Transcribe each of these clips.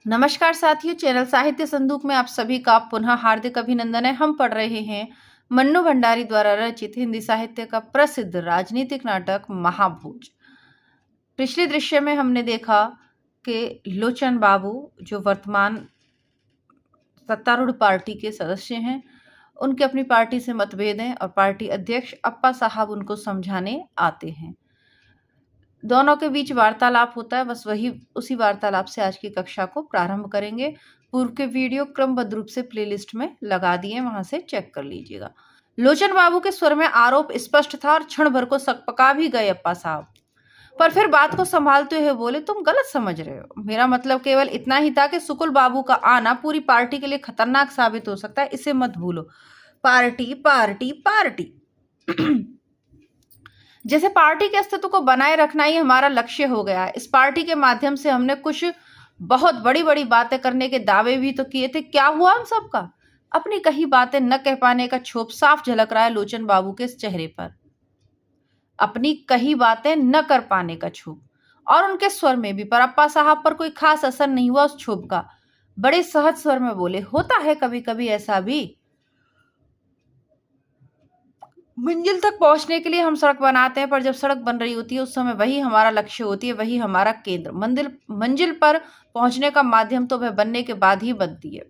नमस्कार साथियों, चैनल साहित्य संदूक में आप सभी का पुनः हार्दिक अभिनंदन है। हम पढ़ रहे हैं मन्नू भंडारी द्वारा रचित हिंदी साहित्य का प्रसिद्ध राजनीतिक नाटक महाभोज। पिछले दृश्य में हमने देखा कि लोचन बाबू जो वर्तमान सत्तारूढ़ पार्टी के सदस्य हैं, उनके अपनी पार्टी से मतभेद हैं और पार्टी अध्यक्ष अप्पा साहब उनको समझाने आते हैं। दोनों के बीच वार्तालाप होता है। बस उसी वार्तालाप से आज की कक्षा को प्रारंभ करेंगे। पूर्व के वीडियो क्रमबद्ध रूप से प्लेलिस्ट में लगा दिए, वहां से चेक कर लीजिएगा। लोचन बाबू के स्वर में आरोप स्पष्ट था और क्षण भर को सकपका भी गए अप्पा साहब, पर फिर बात को संभालते हुए बोले, तुम गलत समझ रहे हो। मेरा मतलब केवल इतना ही था कि सुकुल बाबू का आना पूरी पार्टी के लिए खतरनाक साबित हो सकता है, इसे मत भूलो। पार्टी पार्टी पार्टी जैसे पार्टी के अस्तित्व को बनाए रखना ही हमारा लक्ष्य हो गया है। इस पार्टी के माध्यम से हमने कुछ बहुत बड़ी बड़ी बातें करने के दावे भी तो किए थे। क्या हुआ उन सबका? अपनी कही बातें न कह पाने का क्षोभ साफ झलक रहा है लोचन बाबू के चेहरे पर। अपनी कही बातें न कर पाने का क्षोभ, और उनके स्वर में भी। पर अप्पा साहब पर कोई खास असर नहीं हुआ उस क्षोभ का। बड़े सहज स्वर में बोले, होता है कभी कभी ऐसा भी। मंजिल तक पहुंचने के लिए हम सड़क बनाते हैं, पर जब सड़क बन रही होती है उस समय वही हमारा लक्ष्य होती है, वही हमारा केंद्र। मंजिल पर पहुंचने का माध्यम तो वह बनने के बाद ही बनती है।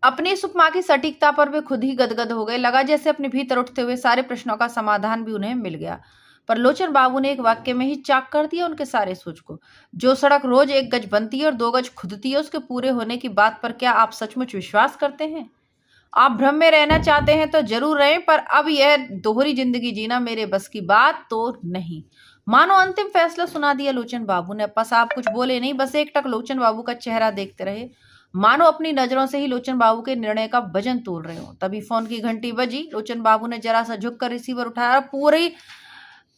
अपनी इस उपमा की सटीकता पर वे खुद ही गदगद हो गए। लगा जैसे अपने भीतर उठते हुए सारे प्रश्नों का समाधान भी उन्हें मिल गया। पर लोचन बाबू ने एक वाक्य में ही चाक कर दिया उनके सारे सोच को। जो सड़क रोज 1 गज बनती है और 2 गज खुदती है, उसके पूरे होने की बात पर क्या आप सचमुच विश्वास करते हैं? आप भ्रम में रहना चाहते हैं तो जरूर रहें, पर अब यह दोहरी जिंदगी जीना मेरे बस की बात तो नहीं। मानो अंतिम फैसला सुना दिया लोचन बाबू ने। अप्पा साहब कुछ बोले नहीं, बस एकटक लोचन बाबू का चेहरा देखते रहे, मानो अपनी नजरों से ही लोचन बाबू के निर्णय का वजन तोल रहे हो। तभी फोन की घंटी बजी। लोचन बाबू ने जरा सा झुककर रिसीवर उठाया, पूरी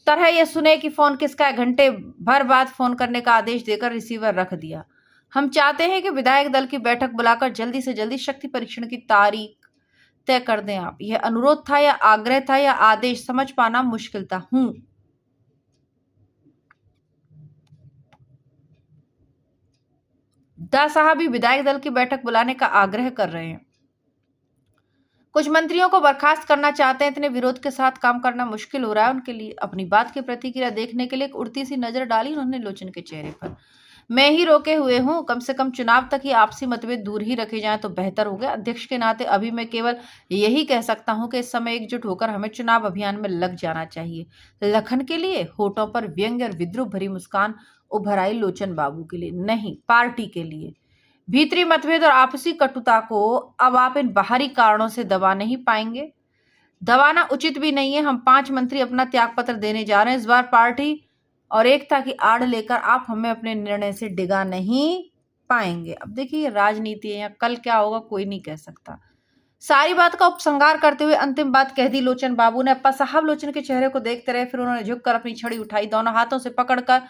तरह यह सुने कि फोन किसका है। घंटे भर बाद फोन करने का आदेश देकर रिसीवर रख दिया। हम चाहते हैं कि विधायक दल की बैठक बुलाकर जल्दी से जल्दी शक्ति परीक्षण की तारीख तय कर दें आप। यह अनुरोध था या आग्रह था या आदेश, समझ पाना मुश्किल था। दा साहब भी विधायक दल की बैठक बुलाने का आग्रह कर रहे हैं। कुछ मंत्रियों को बर्खास्त करना चाहते हैं। इतने विरोध के साथ काम करना मुश्किल हो रहा है उनके लिए। अपनी बात की प्रतिक्रिया देखने के लिए एक उड़ती सी नजर डाली उन्होंने लोचन के चेहरे पर। मैं ही रोके हुए हूं, कम से कम चुनाव तक ही आपसी मतभेद दूर ही रखे जाएं तो बेहतर होगा। अध्यक्ष के नाते अभी मैं केवल यही कह सकता हूं कि इस समय एकजुट होकर हमें चुनाव अभियान में लग जाना चाहिए। लखन के लिए होठों पर व्यंग्य और विद्रूप भरी मुस्कान उभर आई लोचन बाबू के लिए नहीं, पार्टी के लिए। भीतरी मतभेद और आपसी कटुता को अब आप इन बाहरी कारणों से दबा नहीं पाएंगे। दबाना उचित भी नहीं है। हम 5 मंत्री अपना त्यागपत्र देने जा रहे हैं। इस बार पार्टी और एकता की आड़ लेकर आप हमें अपने निर्णय से डिगा नहीं पाएंगे। अब देखिए, राजनीति है, या कल क्या होगा कोई नहीं कह सकता। सारी बात का उपसंहार करते हुए अंतिम बात कह दी लोचन बाबू ने। अप्पा साहब लोचन के चेहरे को देखते रहे, फिर उन्होंने झुककर अपनी छड़ी उठाई, दोनों हाथों से पकड़कर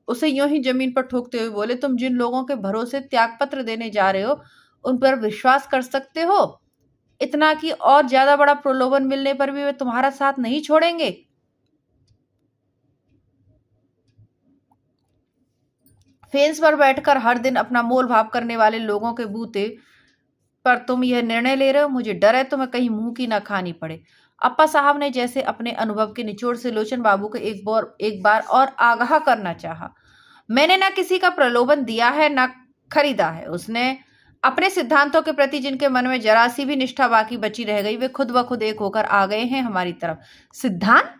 उसे यूं ही जमीन पर ठोकते हुए बोले, तुम जिन लोगों के भरोसे त्यागपत्र देने जा रहे हो उन पर विश्वास कर सकते हो? इतना कि और ज्यादा बड़ा प्रलोभन मिलने पर भी वे तुम्हारा साथ नहीं छोड़ेंगे। फेंस पर बैठकर हर दिन अपना मोल भाव करने वाले लोगों के बूते पर तुम यह निर्णय ले रहे हो। मुझे डर है तुम्हें कहीं मुंह की ना खानी पड़े। अप्पा साहब ने जैसे अपने अनुभव के निचोड़ से लोचन बाबू को एक बार और आगाह करना चाहा। मैंने ना किसी का प्रलोभन दिया है ना खरीदा है। उसने अपने सिद्धांतों के प्रति जिनके मन में जरा सी भी निष्ठा बाकी बची रह गई, वे खुद ब खुद एक होकर आ गए हैं हमारी तरफ। सिद्धांत?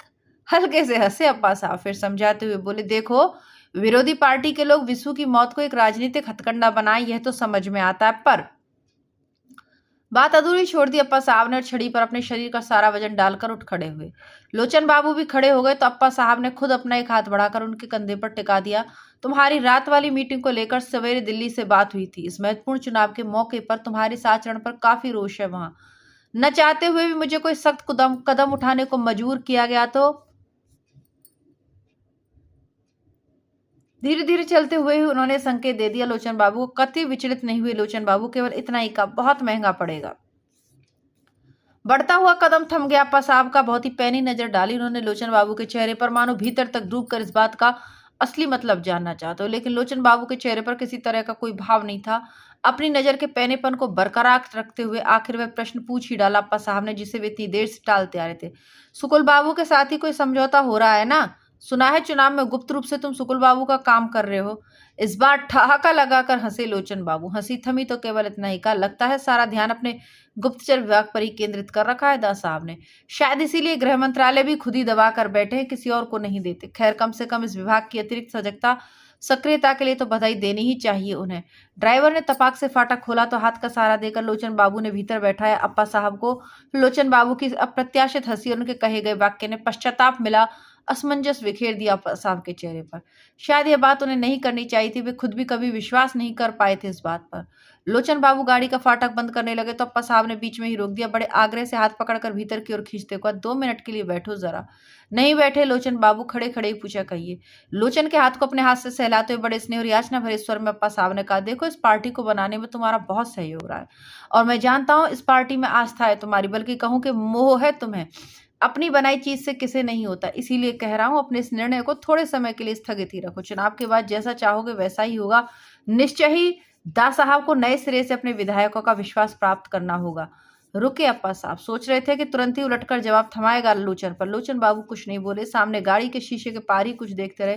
हल्के से हंसे अप्पा साहब, फिर समझाते हुए बोले, देखो, विरोधी पार्टी के लोग विसु की मौत को एक राजनीतिक हथकंडा बनाए, यह तो समझ में आता है, पर बात अधूरी छोड़ दी अप्पा साहब ने और छड़ी पर अपने शरीर का सारा वजन डालकर उठ खड़े हुए। लोचन बाबू भी खड़े हो गए तो अप्पा साहब ने खुद अपना एक हाथ बढ़ाकर उनके कंधे पर टिका दिया। तुम्हारी रात वाली मीटिंग को लेकर सवेरे दिल्ली से बात हुई थी। इस महत्वपूर्ण चुनाव के मौके पर तुम्हारे इस आचरण पर काफी रोष है वहां। न चाहते हुए भी मुझे कोई सख्त कदम उठाने को मजबूर किया गया तो धीरे धीरे चलते हुए ही उन्होंने संकेत दे दिया लोचन बाबू को। कतई विचलित नहीं हुए लोचन बाबू, केवल इतना ही कहा, बहुत महंगा पड़ेगा। बढ़ता हुआ कदम थम गया। अप्पा साहब का बहुत ही पैनी नजर डाली उन्होंने लोचन बाबू के चेहरे पर, मानो भीतर तक डूब कर इस बात का असली मतलब जानना चाहते हो। लेकिन लोचन बाबू के चेहरे पर किसी तरह का कोई भाव नहीं था। अपनी नजर के पैनेपन को बरकरार रखते हुए आखिर वह प्रश्न पूछ ही डाला अप्पा साहब ने, जिसे वे इतनी देर से टालते आ रहे थे। सुकुल बाबू के साथ ही कोई समझौता हो रहा है ना? सुना है चुनाव में गुप्त रूप से तुम सुकुल बाबू का काम कर रहे हो। इस बार ठहाका लगाकर हंसे लोचन बाबू। हंसी थमी तो केवल इतना ही कहा, लगता है सारा ध्यान अपने गुप्तचर विभाग पर ही केंद्रित कर रखा है दास साहब ने। शायद इसीलिए गृह मंत्रालय भी खुद ही दबा कर बैठे हैं, किसी और को नहीं देते। खैर, कम से कम इस विभाग की अतिरिक्त सजगता सक्रियता के लिए तो बधाई देनी ही चाहिए उन्हें। ड्राइवर ने तपाक से फाटक खोला तो हाथ का सहारा देकर लोचन बाबू ने भीतर बैठाया अप्पा साहब को। लोचन बाबू की अप्रत्याशित हंसी और उनके कहे गए वाक्य ने पश्चाताप मिला असमंजस बिखेर दिया अप्पा साहब के चेहरे पर। शायद यह बात उन्हें नहीं करनी चाहिए थी, वे खुद भी कभी विश्वास नहीं कर पाए थे इस बात पर। लोचन बाबू गाड़ी का फाटक बंद करने लगे तो अप्पा साहब ने बीच में ही रोक दिया। बड़े आग्रह से हाथ पकड़कर भीतर की ओर खींचते कहा, 2 मिनट के लिए बैठो जरा। नहीं बैठे लोचन बाबू खड़े खड़े ही पूछा, कहिए। लोचन के हाथ को अपने हाथ से सहलाते हुए बड़े स्नेह और याचना भरे स्वर में अप्पा साहब ने कहा, देखो, इस पार्टी को बनाने में तुम्हारा बहुत सहयोग रहा है और मैं जानता हूं इस पार्टी में आस्था है तुम्हारी, बल्कि कहूं कि मोह है तुम्हें। अपनी बनाई चीज से किसे नहीं होता, इसीलिए कह रहा हूं अपने इस निर्णय को थोड़े समय के लिए स्थगित ही रखो। चुनाव के बाद जैसा चाहोगे वैसा ही होगा। निश्चय ही दा साहब को नए सिरे से अपने विधायकों का विश्वास प्राप्त करना होगा। रुके अप्पा साहब। सोच रहे थे कि तुरंत ही उलटकर जवाब थमाएगा लोचन पर। लोचन बाबू कुछ नहीं बोले, सामने गाड़ी के शीशे के पार ही कुछ देखते रहे।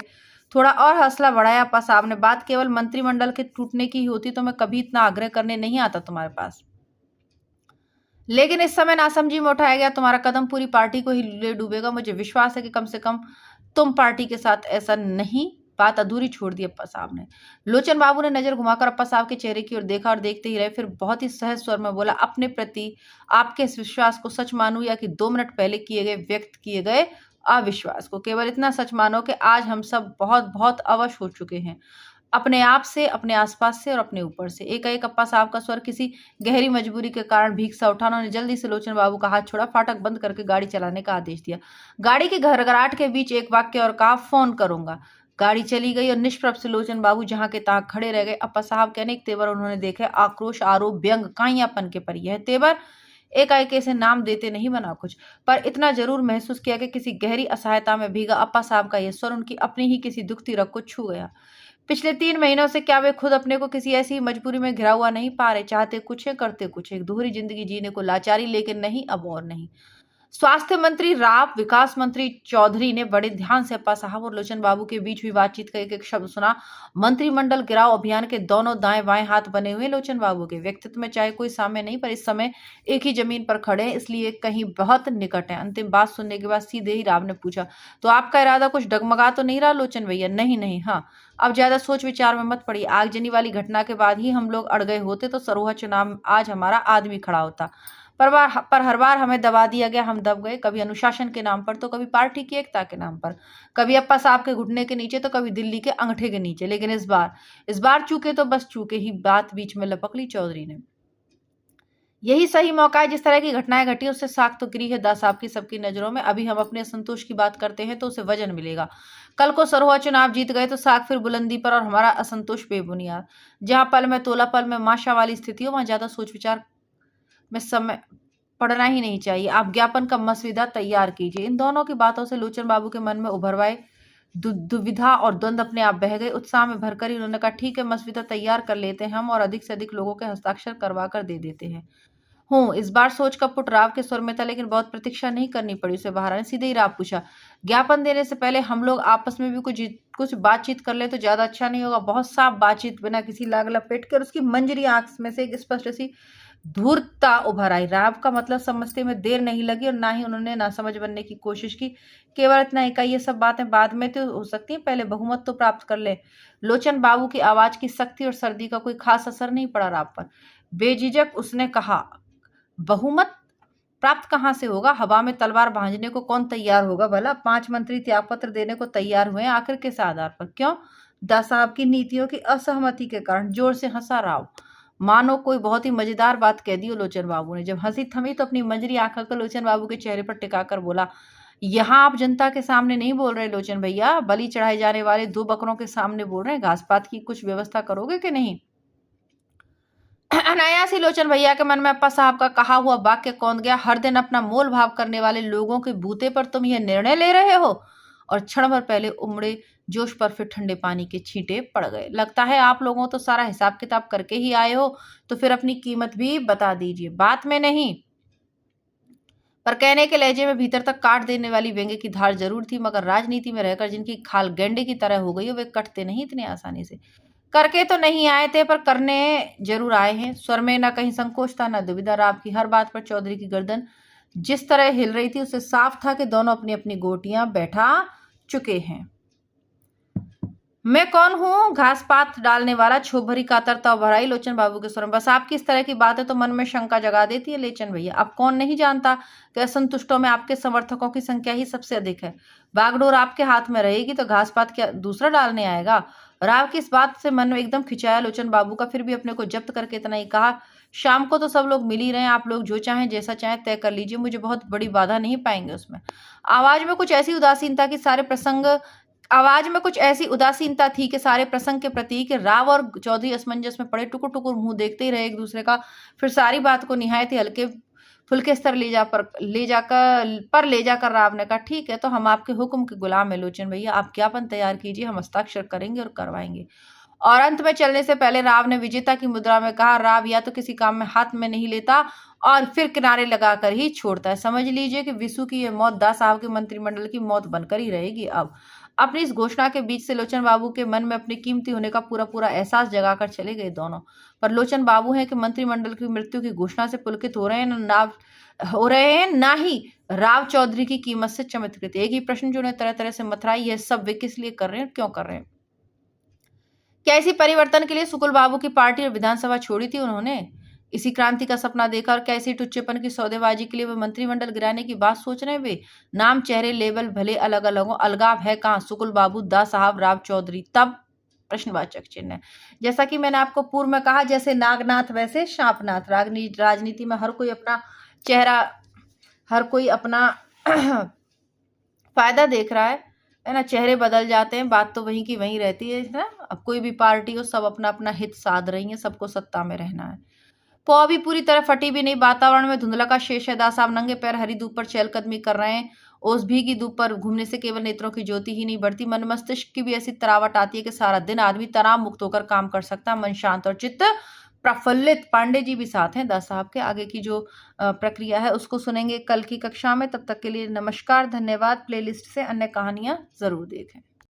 थोड़ा और हौसला बढ़ाया अप्पा साहब ने, बात केवल मंत्रिमंडल के टूटने की ही होती तो मैं कभी इतना आग्रह करने नहीं आता तुम्हारे पास। लेकिन इस समय नासमझी में उठाया गया तुम्हारा कदम पूरी पार्टी को ही ले डूबेगा। मुझे विश्वास है कि कम से कम तुम पार्टी के साथ ऐसा नहीं। बात अधूरी छोड़ दी अप्पा साहब ने। लोचन बाबू ने नजर घुमाकर अप्पा साहब के चेहरे की ओर देखा और देखते ही रहे, फिर बहुत ही सहज स्वर में बोला, अपने प्रति आपके इस विश्वास को सच मानूं या कि 2 मिनट पहले किए गए व्यक्त किए गए अविश्वास को? केवल इतना सच मानो कि आज हम सब बहुत बहुत अवश हो चुके हैं, अपने आप से, अपने आसपास से और अपने ऊपर से। एक अप्पा साहब का स्वर किसी गहरी मजबूरी के कारण भीग सा उठा। उन्होंने जल्दी से लोचन बाबू का हाथ छोड़ा, फाटक बंद करके गाड़ी चलाने का आदेश दिया। गाड़ी की घरघराहट के बीच एक वाक्य और कहा, फोन करूंगा। गाड़ी चली गई और निष्प्रभ से लोचन बाबू जहां के तहां खड़े रह गए। अप्पा साहब के अनेक तेवर उन्होंने देखे, आक्रोश, आरोप, व्यंग, काइयापन के पर। यह तेवर एकाएक ऐसे नाम देते नहीं बना कुछ, पर इतना जरूर महसूस किया कि किसी गहरी असहायता में भीगा अप्पा साहब का यह स्वर उनकी अपनी ही किसी दुखती रग को छू गया। पिछले 3 महीनों से क्या वे खुद अपने को किसी ऐसी मजबूरी में घिरा हुआ नहीं पा रहे? चाहते कुछ है, करते कुछ है, एक दोहरी जिंदगी जीने को लाचारी, लेकिन नहीं, अब और नहीं। स्वास्थ्य मंत्री राव, विकास मंत्री चौधरी ने बड़े ध्यान से अप्पा साहब और लोचन बाबू के बीच हुई बातचीत का एक एक शब्द सुना। मंत्रिमंडल गिराव अभियान के दोनों दाएं बाएं हाथ बने हुए लोचन बाबू के। व्यक्तित्व में चाहे कोई साम्य नहीं, पर इस समय एक ही जमीन पर खड़े हैं, इसलिए कहीं बहुत निकट है। अंतिम बात सुनने के बाद सीधे ही राव ने पूछा, तो आपका इरादा कुछ डगमगा तो नहीं रहा लोचन भैया? नहीं नहीं, हाँ, अब ज्यादा सोच विचार में मत पड़िए। आगजनी वाली घटना के बाद ही हम लोग अड़ गए होते तो सरोहा चुनाव में आज हमारा आदमी खड़ा होता। पर हर बार हमें दबा दिया गया, हम दब गए, कभी अनुशासन के नाम पर तो कभी पार्टी की एकता के नाम पर, कभी अप्पा साहब के घुटने के नीचे तो कभी दिल्ली के अंगूठे के नीचे। लेकिन इस बार चूके तो बस चूके ही। बात बीच में लपक ली चौधरी ने। यही सही मौका है, जिस तरह की घटनाएं घटी उससे साख तो गिरी है दा साहब की सबकी नजरों में। अभी हम अपने असंतोष की बात करते हैं तो उसे वजन मिलेगा। कल को सरोहा चुनाव जीत गए तो साख फिर बुलंदी पर और हमारा असंतोष बेबुनियाद। जहां पल में तोला, पल में माशा वाली स्थिति हो, वहां ज्यादा सोच विचार में समय पढ़ना ही नहीं चाहिए। आप ज्ञापन का मसविदा तैयार कीजिए। इन दोनों की बातों से लोचन बाबू के मन में उभरवाए दुविधा और द्वंद अपने आप बह गए। उत्साह में भरकर ही उन्होंने कहा, ठीक है, मसविदा तैयार कर लेते हैं हम और अधिक से अधिक लोगों के हस्ताक्षर करवा कर दे देते हैं। हूँ, इस बार सोच का पुट राव के स्वर में था, लेकिन बहुत प्रतीक्षा नहीं करनी पड़ी उसे बाहर आने। सीधे ही राव पूछा, ज्ञापन देने से पहले हम लोग आपस में भी कुछ बातचीत कर ले तो ज्यादा अच्छा नहीं होगा? बहुत साफ बातचीत, बिना किसी लाग लपेट कर। उसकी मंजरी आंख में से एक स्पष्ट सी धूर्तता उभर आई। राव का मतलब समझते में देर नहीं लगी और ना ही उन्होंने नासमझ बनने की कोशिश की। केवल इतना ही कहा, ये सब बातें बाद में तो हो सकती हैं, पहले बहुमत तो प्राप्त कर ले। लोचन बाबू की आवाज की सख्ती और सर्दी का कोई खास असर नहीं पड़ा राव पर। बेझिझक उसने कहा, बहुमत प्राप्त कहां से होगा? हवा में तलवार भांजने को कौन तैयार होगा भला? 5 मंत्री त्यागपत्र देने को तैयार हुए, आखिर किस आधार पर? क्यों? दा साहब की नीतियों की असहमति के कारण। जोर से हंसा राव, मानो कोई बहुत ही मजेदार बात कह दी हो लोचन बाबू ने। जब हंसी थमी तो अपनी मंजरी आंखों को लोचन बाबू के चेहरे पर टिकाकर बोला, यहाँ आप जनता के सामने नहीं बोल रहे लोचन भैया, बलि चढ़ाए जाने वाले 2 बकरों के सामने बोल रहे हैं। घास पात की कुछ व्यवस्था करोगे कि नहीं? अनायास ही लोचन भैया के मन में अप्पा साहब का कहा हुआ वाक्य कौंध गया। हर दिन अपना मोल भाव करने वाले लोगों के बूते पर तुम यह निर्णय ले रहे हो और क्षण भर पहले उमड़े जोश पर फिर ठंडे पानी के छींटे पड़ गए। लगता है आप लोगों तो सारा हिसाब किताब करके ही आए हो, तो फिर अपनी कीमत भी बता दीजिए। बात में नहीं, पर कहने के लहजे में भीतर तक काट देने वाली व्यंग्य की धार जरूर थी। मगर राजनीति में रहकर जिनकी खाल गेंडे की तरह हो गई है, वे कटते नहीं इतने आसानी से। करके तो नहीं आए थे, पर करने जरूर आए हैं। स्वर में न कहीं संकोच था, न दुविधा। राव की हर बात पर चौधरी की गर्दन जिस तरह हिल रही थी, उससे साफ था कि दोनों अपनी अपनी गोटियां बैठा चुके हैं। मैं कौन हूँ? घास पात डालने वाला, छोप भरी कातरता भराई लोचन बाबू के स्वर में। बस आपकी इस तरह की बातें तो मन में शंका जगा देती है लेचन भैया। अब कौन नहीं जानता कि असंतुष्टों में आपके समर्थकों की संख्या ही सबसे अधिक है। बागडोर आपके हाथ में रहेगी तो घास पात क्या दूसरा डालने आएगा? राव की इस बात से मन में एकदम खिंचाया लोचन बाबू का। फिर भी अपने को जब्त करके इतना ही कहा, शाम को तो सब लोग मिल ही रहे हैं, आप लोग जो चाहें जैसा चाहें तय कर लीजिए, मुझे बहुत बड़ी बाधा नहीं पाएंगे उसमें। आवाज में कुछ ऐसी उदासीनता की सारे प्रसंग आवाज में कुछ ऐसी उदासीनता थी कि सारे प्रसंग के प्रति कि राव और चौधरी असमंजस में पड़े, टुकुर टुकुर मुंह देखते ही रहे एक दूसरे का। फिर सारी बात को निहायत ही हल्के फुल्के स्तर ले जाकर राव ने कहा, ठीक है, तो हम आपके हुक्म के गुलाम है लोचन भैया। आप ज्ञापन तैयार कीजिए, हम हस्ताक्षर करेंगे और करवाएंगे। और अंत में चलने से पहले राव ने विजेता की मुद्रा में कहा, राव या तो किसी काम में हाथ में नहीं लेता और फिर किनारे लगाकर ही छोड़ता है। समझ लीजिए कि विसु की यह मौत दास साहब के मंत्रिमंडल की मौत बनकर ही रहेगी। अब अपनी इस घोषणा के बीच से लोचन बाबू के मन में अपनी कीमती होने का पूरा पूरा एहसास जगाकर चले गए दोनों। पर लोचन बाबू हैं कि मंत्रिमंडल की मृत्यु की घोषणा से पुलकित हो रहे हैं ना ही राव चौधरी की कीमत से चमत्कृत। एक ही प्रश्न जो उन्हें तरह तरह से मथराई, यह सब वे किस लिए कर रहे हैं, क्यों कर रहे हैं? क्या इसी परिवर्तन के लिए सुकुल बाबू की पार्टी और विधानसभा छोड़ी थी उन्होंने? इसी क्रांति का सपना देखा और क्या इसी टुच्चेपन की सौदेबाजी के लिए वे मंत्रिमंडल गिराने की बात सोच रहे हैं? वे नाम, चेहरे, लेवल भले अलग अलग हो, अलगाव है कहाँ? सुकुल बाबू, दा साहब, राव चौधरी, तब प्रश्नवाचक चिन्ह है। जैसा कि मैंने आपको पूर्व में कहा, जैसे नागनाथ वैसे शांपनाथ। राजनीति में हर कोई अपना चेहरा, हर कोई अपना फायदा देख रहा है ना। चेहरे बदल जाते हैं, बात तो वहीं की वहीं रहती है ना। अब कोई भी पार्टी हो, सब अपना अपना हित साध रही है, सबको सत्ता में रहना है। पौ भी पूरी तरह फटी भी नहीं, वातावरण में धुंधला का शेष है। दास साहब नंगे पैर हरी धूप पर चहलकदमी कर रहे हैं। ओस भीगी धूप पर घूमने से केवल नेत्रों की ज्योति ही नहीं बढ़ती, मन मस्तिष्क की भी ऐसी तरावट आती है कि सारा दिन आदमी तनाव मुक्त होकर काम कर सकता है, मन शांत और चित्त प्रफुल्लित। पांडे जी भी साथ हैं दास साहब के। आगे की जो प्रक्रिया है उसको सुनेंगे कल की कक्षा में। तब तक के लिए नमस्कार, धन्यवाद। प्लेलिस्ट से अन्य कहानियां जरूर देखें।